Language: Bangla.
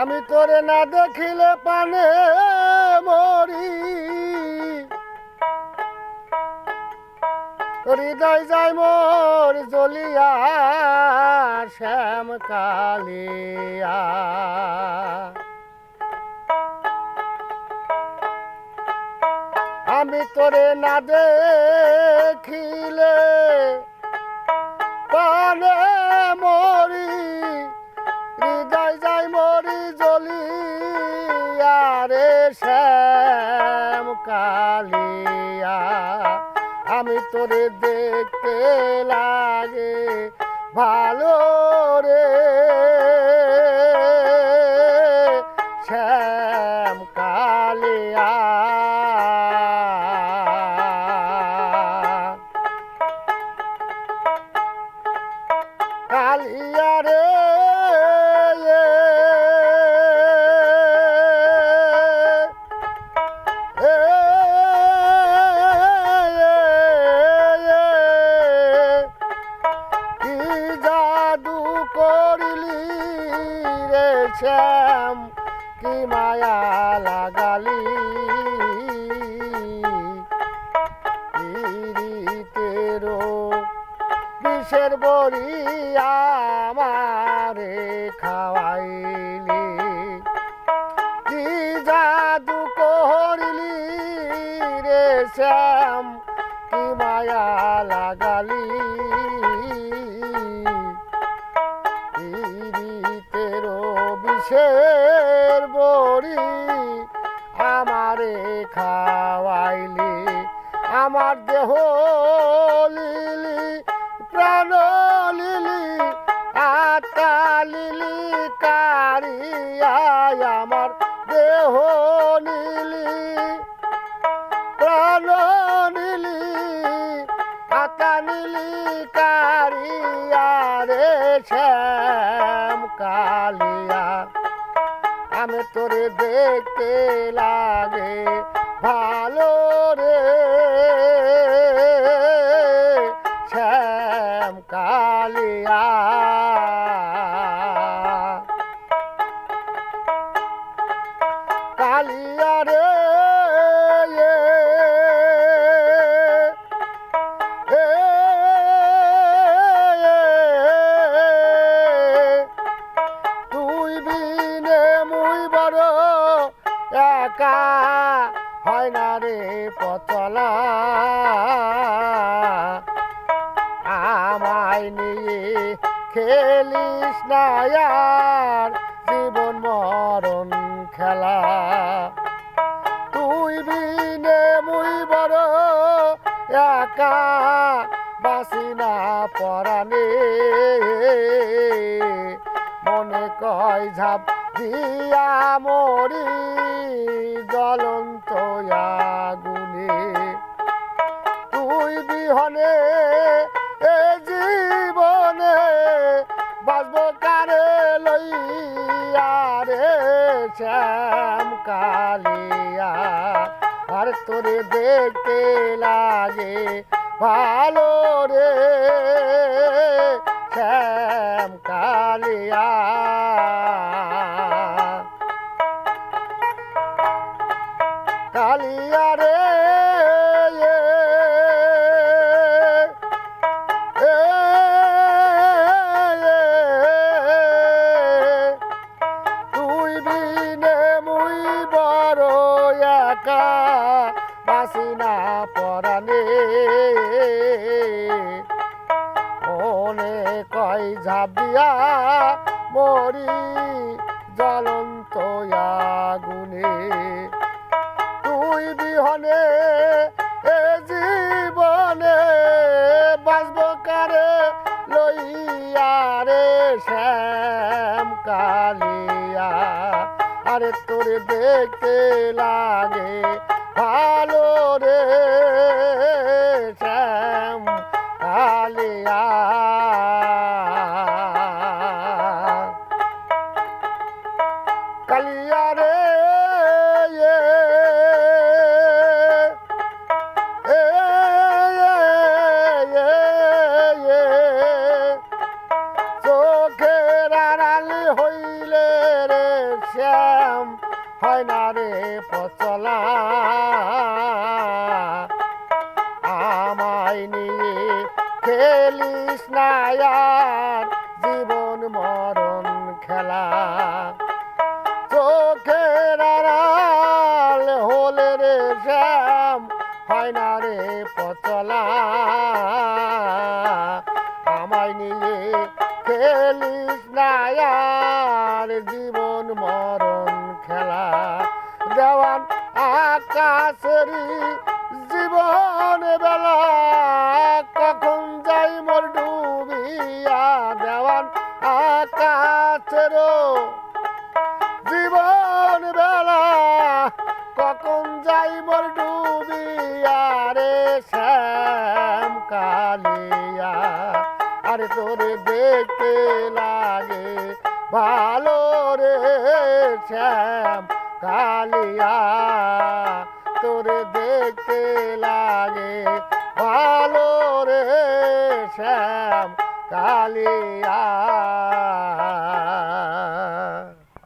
আমি তোরে না দেখিলে পানে মরি, হৃদয় যায় মোর জ্বলিয়া শ্যাম কালিয়া। আমি তোরে না দেখিলে পানে মরি, হৃদয় যায় মরি জ্বলিয়া রে শ্যাম কালিয়া। আমি তোরে দেখতে লাগে ভালো রে শ্যাম কালিয়া। কালিয়া রে কি জাদু করিলি রে শ্যাম, কি মায়া লাগালি পীড়িতেরো বিষের বড়ি আমারে খাওয়াইলি। কি জাদু করিলি রে শ্যাম, কি মায়া লাগালি পীড়িতেরো বিষের বড়ি আমারে খাওয়াইলি। আমার দেহ লিলি প্রাণ লিলি আত্মা লিলি কারিয়া। আমার দেহ নীলি প্রাণ নীলি আত্মা নীলি কারিয়া রে শ্যাম কালিয়া। আমি তোরে দেখতে লাগে ভালো রে শ্যাম কালিয়া। কালিয়া রে তুই বিনে মুই বড় একা, হয় না রে পচলা। আমায় নিয়ে খেলিস না আর জীবন মরণ খেলা। তুই বিনে মুই বড় একা, বাসি না পরাণে মনে কয় ঝাঁপ দিয়া মরি জ্বলন্ত আগুনে। তুই বিহনে এ জীবনে বাঁচব কারে লইয়া রে শ্যাম কালিয়া। আর তোরে দেখতে লাগে ভালো রে শ্যাম কালিয়া। কালিয়া রে তুই বিনে মুই বড় একা, বাসি না পরাণে মনে কয় ঝাঁপ দিয়া মরি জ্বলন্ত আগুনে। তুই বিহনে এ জীবনে বাঁচব কারে লইয়া রে শ্যাম কালিয়া। আরে তোরে দেখতে লাগে ভালো রে শ্যাম কালিয়া। কালিয়া রে চোখের আড়াল হইলে রে হয় না রে পচলা আমায় নিয়ে খেলিস না আর জীবন মরণ খেলা চোখের আড়াল হলে রে শ্যাম হয় না রে পচলা আমায় নিয়ে খেলিস না আর জীবন মরণ খেলা দেওয়ান আকাশেরই জীবন বেলা কখন যাই মোর ডুবিয়া দেওয়ান আকাশেরও জীবন বেলা কখন যাই মোর ডুবিয়া রে শ্যাম কালিয়া আরে তোরে দেখতে লাগে ভালো রে শ্যাম কালিয়া তোরে দেখতে লাগে ভালো রে শ্যাম কালিয়া